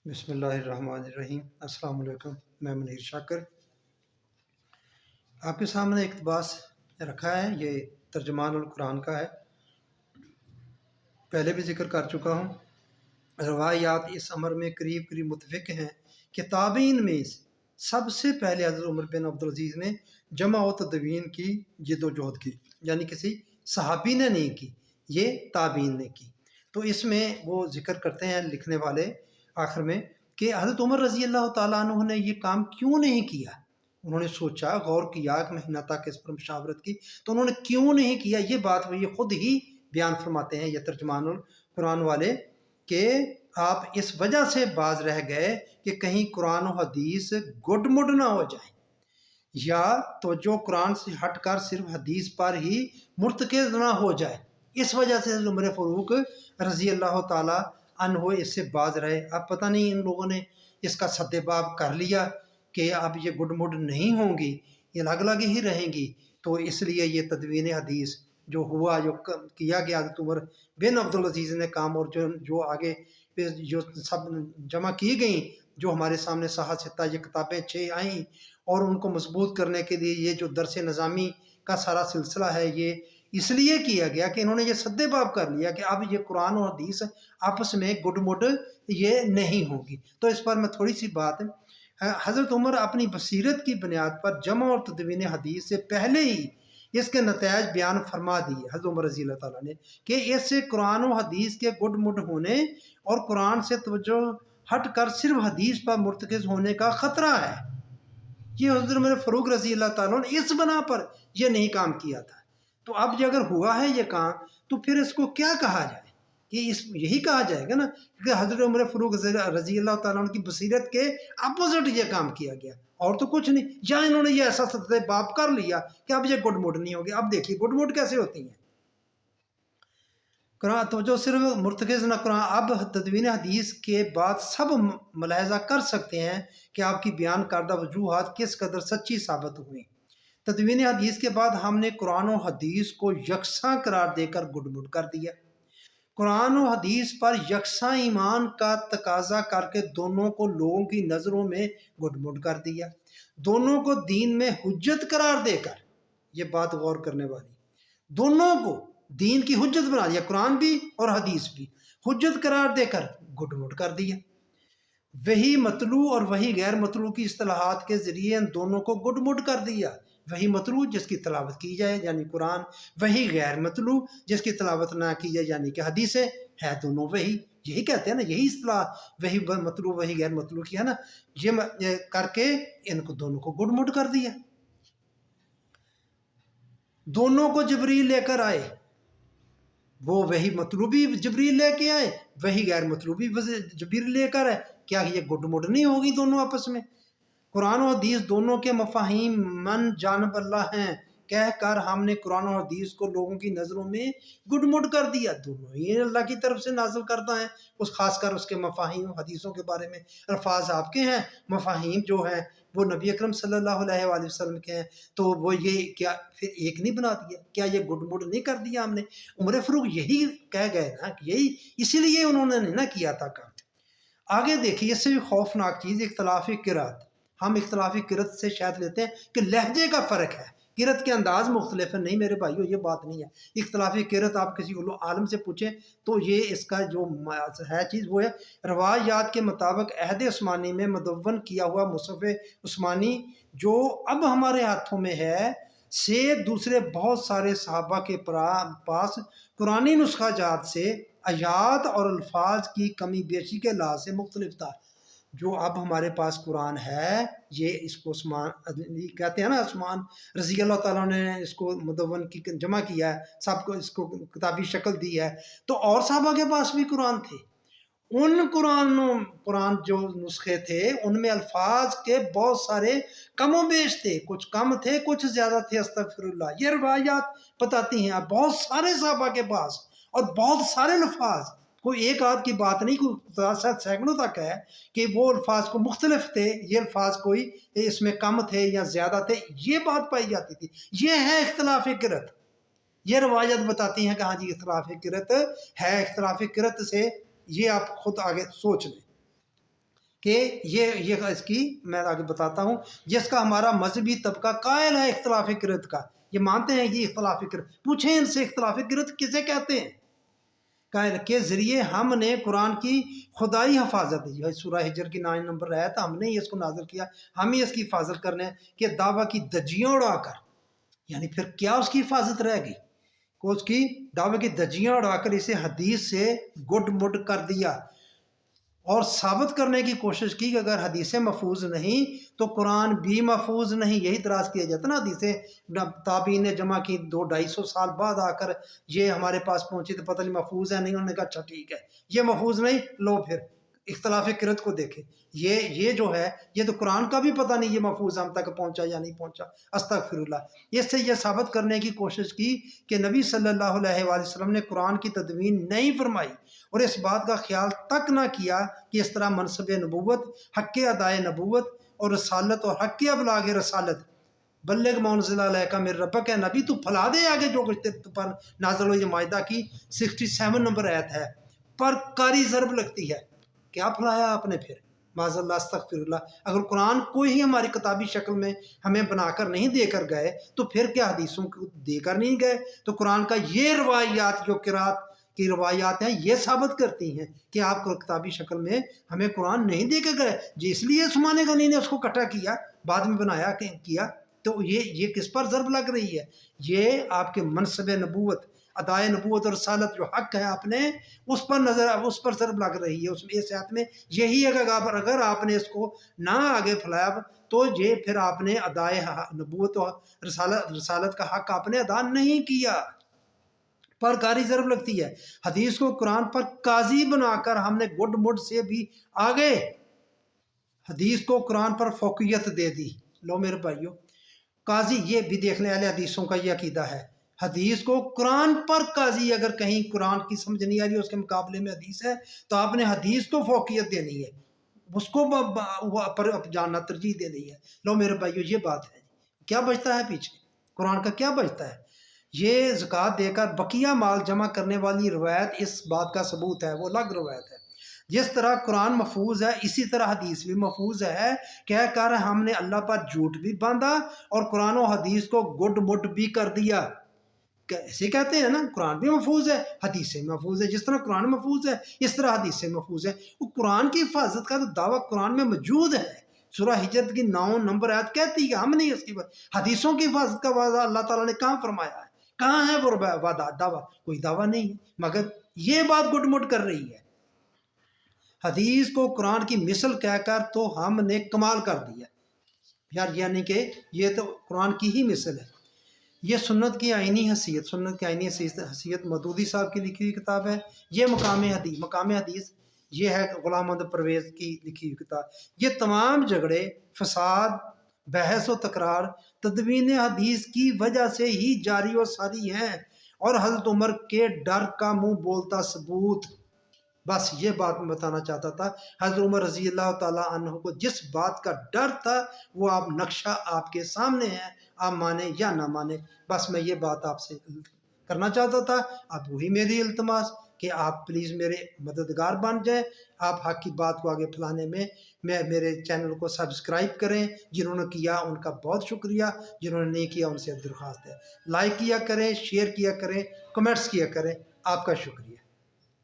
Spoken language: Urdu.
بسم اللہ الرحمن الرحیم۔ السلام علیکم، میں منیر شاکر آپ کے سامنے اقتباس رکھا ہے۔ یہ ترجمان القرآن کا ہے، پہلے بھی ذکر کر چکا ہوں۔ روایات اس امر میں قریب قریب متفق ہیں کہ تابعین میں سب سے پہلے حضرت عمر بن عبدالعزیز نے جمع و تدوین کی جد و جہد کی، یعنی کسی صحابی نے نہیں کی، یہ تابعین نے کی۔ تو اس میں وہ ذکر کرتے ہیں لکھنے والے آخر میں کہ حضرت عمر رضی اللہ تعالیٰ عنہ نے یہ کام کیوں نہیں کیا۔ انہوں نے سوچا، غور کیا، ایک مہینہ تک اس پر مشاورت کی، تو انہوں نے کیوں نہیں کیا یہ بات وہ یہ خود ہی بیان فرماتے ہیں یہ ترجمان القرآن والے کہ آپ اس وجہ سے باز رہ گئے کہ کہیں قرآن و حدیث گڈ مڈ نہ ہو جائے، یا تو جو قرآن سے ہٹ کر صرف حدیث پر ہی مرتکز نہ ہو جائے۔ اس وجہ سے عمر فاروق رضی اللہ تعالیٰ عنہ اس سے باز رہے۔ اب پتہ نہیں ان لوگوں نے اس کا سد باب کر لیا کہ اب یہ گڈ مڈ نہیں ہوں گی، یہ الگ الگ ہی رہیں گی، تو اس لیے یہ تدوین حدیث جو ہوا، جو کیا گیا حضرت عمر بن عبدالعزیز نے کام، اور جو آگے جو سب جمع کی گئیں، جو ہمارے سامنے صحاح ستہ یہ کتابیں 6 آئیں، اور ان کو مضبوط کرنے کے لیے یہ جو درس نظامی کا سارا سلسلہ ہے، یہ اس لیے کیا گیا کہ انہوں نے یہ سد باب کر لیا کہ اب یہ قرآن اور حدیث آپس میں گڈ مڈ یہ نہیں ہوگی۔ تو اس پر میں تھوڑی سی بات، حضرت عمر اپنی بصیرت کی بنیاد پر جمع اور تدوین حدیث سے پہلے ہی اس کے نتائج بیان فرما دیے حضرت عمر رضی اللہ تعالیٰ نے کہ اس سے قرآن و حدیث کے گڈ مڈ ہونے اور قرآن سے توجہ ہٹ کر صرف حدیث پر مرتکز ہونے کا خطرہ ہے۔ یہ حضرت عمر فاروق رضی اللہ تعالیٰ نے اس بنا پر یہ نہیں کام کیا تھا۔ تو اب جو اگر ہوا ہے یہ کام، تو پھر اس کو کیا کہا جائے؟ کہ یہی کہا جائے گا نا کہ حضرت عمر فاروق رضی اللہ تعالیٰ عنہ کی بصیرت کے اپوزٹ یہ کام کیا گیا، اور تو کچھ نہیں۔ یا انہوں نے یہ ایسا سد باب کر لیا کہ اب یہ گڈ مڈ نہیں ہوگی۔ اب دیکھیے گڈ مڈ کیسے ہوتی ہیں۔ قرآن تو جو صرف مرتکز نہ قرآن، اب تدوین حدیث کے بعد سب ملاحظہ کر سکتے ہیں کہ آپ کی بیان کردہ وجوہات کس قدر سچی ثابت ہوئیں۔ تدوین حدیث کے بعد ہم نے قرآن و حدیث کو یکساں قرار دے کر گڈ مڈ کر دیا، قرآن و حدیث پر یکساں ایمان کا تقاضا کر کے دونوں کو لوگوں کی نظروں میں گڈ مڈ کر دیا، دونوں کو دین میں حجت قرار دے کر، یہ بات غور کرنے والی، دونوں کو دین کی حجت بنا دیا، قرآن بھی اور حدیث بھی حجت قرار دے کر گڈ مڈ کر دیا۔ وہی مطلوع اور وہی غیر مطلوع کی اصطلاحات کے ذریعے ان دونوں کو گڈ مڈ کر دیا۔ وہی مطلوع جس کی تلاوت کی جائے یعنی قرآن، وہی غیر مطلوع جس کی تلاوت نہ کی جائے یعنی کہ حدیثیں، ہے دونوں وہی۔ یہی کہتے ہیں نا، یہی اصطلاح وہی مطلوع وہی غیر مطلوع کی ہے نا، یہ کر کے ان کو دونوں کو گڈ مڈ کر دیا۔ دونوں کو جبریل لے کر آئے، وہ وہی مطلوبی جبریل لے کے آئے، وہی غیر مطلوبی جبریل لے کر آئے، کیا یہ گڈ مڈ نہیں ہوگی دونوں آپس میں؟ قرآن و حدیث دونوں کے مفاہیم من جانب اللہ ہیں کہہ کر ہم نے قرآن و حدیث کو لوگوں کی نظروں میں گڈ مڈ کر دیا۔ دونوں ہی اللہ کی طرف سے نازل کرتا ہے، اس خاص کر اس کے مفاہیم حدیثوں کے بارے میں الفاظ آپ کے ہیں، مفاہیم جو ہیں وہ نبی اکرم صلی اللہ علیہ وآلہ وسلم کے ہیں، تو وہ یہ کیا پھر ایک نہیں بنا دیا؟ کیا یہ گڈ مڈ نہیں کر دیا ہم نے؟ عمر فاروق یہی کہہ گئے نا کہ یہی اسی لیے انہوں نے نہیں نہ کیا تھا کام۔ آگے دیکھیے اس سے بھی خوفناک چیز اختلاف قرات۔ ہم اختلاف قرات سے شاید لیتے ہیں کہ لہجے کا فرق ہے، قرات کے انداز مختلف ہے، نہیں میرے بھائیو یہ بات نہیں ہے۔ اختلاف قرات آپ کسی عالم سے پوچھیں تو یہ اس کا جو ہے چیز وہ ہے روایات کے مطابق عہد عثمانی میں مدون کیا ہوا مصحف عثمانی جو اب ہمارے ہاتھوں میں ہے سے دوسرے بہت سارے صحابہ کے پاس قرآنی نسخہ جات سے آیات اور الفاظ کی کمی بیشی کے لحاظ سے مختلف تھا۔ جو اب ہمارے پاس قرآن ہے یہ اس کو عثمان کہتے ہیں نا، عثمان رضی اللہ تعالیٰ نے اس کو مدون کی جمع کیا ہے، سب کو اس کو کتابی شکل دی ہے، تو اور صحابہ کے پاس بھی قرآن تھے۔ ان قرآن جو نسخے تھے ان میں الفاظ کے بہت سارے کم و بیش تھے، کچھ کم تھے کچھ زیادہ تھے، استغفر اللہ۔ یہ روایات بتاتی ہیں اب بہت سارے صحابہ کے پاس اور بہت سارے الفاظ، کوئی ایک آدھ کی بات نہیں، کوئی سینکڑوں تک ہے کہ وہ الفاظ کو مختلف تھے، یہ الفاظ کوئی اس میں کم تھے یا زیادہ تھے، یہ بات پائی جاتی تھی۔ یہ ہے اختلاف قرات۔ یہ روایت بتاتی ہیں کہ ہاں جی اختلاف قرات ہے۔ اختلاف قرات سے یہ آپ خود آگے سوچ لیں۔ کہ یہ اس کی میں آگے بتاتا ہوں، جس کا ہمارا مذہبی طبقہ قائل ہے اختلاف قرأت کا، یہ مانتے ہیں یہ اختلاف قرأت، پوچھیں ان سے اختلاف قرأت کسے کہتے ہیں؟ قائل کے ذریعے ہم نے قرآن کی خدائی حفاظت ہے، سورہ ہجر کی 9 نمبر آیت، ہم نے اس کو نازل کیا، ہم ہی اس کی حفاظت کرنے ہیں کہ دعویٰ کی دجیاں اڑا کر، یعنی پھر کیا اس کی حفاظت رہ گئی کہ اس کی دعوے کی دجیاں اڑا کر اسے حدیث سے گڈ مڈ کر دیا اور ثابت کرنے کی کوشش کی کہ اگر حدیثیں محفوظ نہیں تو قرآن بھی محفوظ نہیں۔ یہی اعتراض کیا جاتا نا، حدیثیں تابعین نے جمع کی 200-250 سال بعد آ کر یہ ہمارے پاس پہنچی تو پتہ نہیں محفوظ ہے نہیں، انہوں نے کہا اچھا ٹھیک ہے یہ محفوظ نہیں، لو پھر اختلاف قرأت کو دیکھیں، یہ جو ہے یہ تو قرآن کا بھی پتہ نہیں یہ محفوظ ہم تک پہنچا یا نہیں پہنچا، استغفر اللہ۔ اس سے یہ ثابت کرنے کی کوشش کی کہ نبی صلی اللہ علیہ وآلہ وسلم نے قرآن کی تدوین نہیں فرمائی اور اس بات کا خیال تک نہ کیا کہ اس طرح منصب نبوت، حق ادائے نبوت اور رسالت اور حق ابلاغ رسالت، بلغ ما انزل الیک من ربک، ہے نبی تو پھیلا دے آگے جو کچھ تیرے پر نازل ہوئی۔ مائدہ کی 67 نمبر آیت ہے، پر کاری ضرب لگتی ہے، کیا پھیلایا آپ نے پھر؟ معاذ اللہ، استغفر اللہ۔ اگر قرآن کو ہی ہماری کتابی شکل میں ہمیں بنا کر نہیں دے کر گئے تو پھر کیا حدیثوں کو دے کر نہیں گئے؟ تو قرآن کا یہ روایات جو قرات کی روایات ہیں یہ ثابت کرتی ہیں کہ آپ کو کتابی شکل میں ہمیں قرآن نہیں دے کے گئے، جی اس لیے عثمان غنی نے اس کو کٹھا کیا، بعد میں بنایا کیا، تو یہ کس پر ضرب لگ رہی ہے؟ یہ آپ کے منصب نبوت، ادائے نبوت اور رسالت جو حق ہے آپ نے اس پر ضرب لگ رہی ہے۔ اس میں اس آیت میں یہی ہے کہ اگر آپ نے اس کو نہ آگے پھیلایا تو یہ پھر آپ نے ادائے نبوت اور رسالت کا حق آپ نے ادا نہیں کیا، پر کاری ضرب لگتی ہے۔ حدیث کو قرآن پر قاضی بنا کر ہم نے گڈ مڈ سے بھی آگے حدیث کو قرآن پر فوقیت دے دی۔ لو میرے بھائیو، قاضی یہ بھی دیکھنے والے حدیثوں کا یہ عقیدہ ہے، حدیث کو قرآن پر قاضی، اگر کہیں قرآن کی سمجھ نہیں آ رہی اس کے مقابلے میں حدیث ہے تو آپ نے حدیث کو فوقیت دینی ہے، اس کو پر جاننا ترجیح دینی ہے۔ لو میرے بھائیو یہ بات ہے، کیا بچتا ہے پیچھے؟ قرآن کا کیا بچتا ہے؟ یہ زکوٰۃ دے کر بقیہ مال جمع کرنے والی روایت اس بات کا ثبوت ہے، وہ الگ روایت ہے۔ جس طرح قرآن محفوظ ہے اسی طرح حدیث بھی محفوظ ہے، کہہ کر ہم نے اللہ پر جھوٹ بھی باندھا اور قرآن و حدیث کو گڈ مڈ بھی کر دیا۔ ایسے کہتے ہیں نا، قرآن بھی محفوظ ہے حدیث محفوظ ہے، جس طرح قرآن محفوظ ہے اس طرح حدیث محفوظ ہے۔ وہ قرآن کی حفاظت کا تو دعویٰ قرآن میں موجود ہے، سورہ ہجر کی 9 نمبر آیت کہتی ہے، ہم نہیں اس کی حدیثوں کی حفاظت کا وعدہ اللہ تعالیٰ نے کہاں فرمایا ہے؟ کہاں ہے وہ وعدہ؟ دعویٰ کوئی دعویٰ نہیں ہے، مگر یہ بات گڈ مڈ کر رہی ہے۔ حدیث کو قرآن کی مثل کہہ کر تو ہم نے کمال کر دیا یار، یعنی کہ یہ تو قرآن کی ہی مثل ہے۔ یہ سنت کی آئینی حیثیت مودودی صاحب کی لکھی ہوئی کتاب ہے۔ یہ مقام حدیث یہ ہے غلام محمد پرویز کی لکھی ہوئی کتاب۔ یہ تمام جھگڑے، فساد، بحث و تکرار تدوین حدیث کی وجہ سے ہی جاری و ساری ہیں، اور حضرت عمر کے ڈر کا منہ بولتا ثبوت۔ بس یہ بات میں بتانا چاہتا تھا، حضرت عمر رضی اللہ تعالیٰ عنہ کو جس بات کا ڈر تھا وہ آپ نقشہ آپ کے سامنے ہے، آپ مانیں یا نہ مانیں، بس میں یہ بات آپ سے کرنا چاہتا تھا۔ اب وہی میری التماس کہ آپ پلیز میرے مددگار بن جائیں، آپ حق کی بات کو آگے پھیلانے میں میرے چینل کو سبسکرائب کریں، جنہوں نے کیا ان کا بہت شکریہ، جنہوں نے نہیں کیا ان سے درخواست ہے لائک کیا کریں، شیئر کیا کریں، کمنٹس کیا کریں، آپ کا شکریہ۔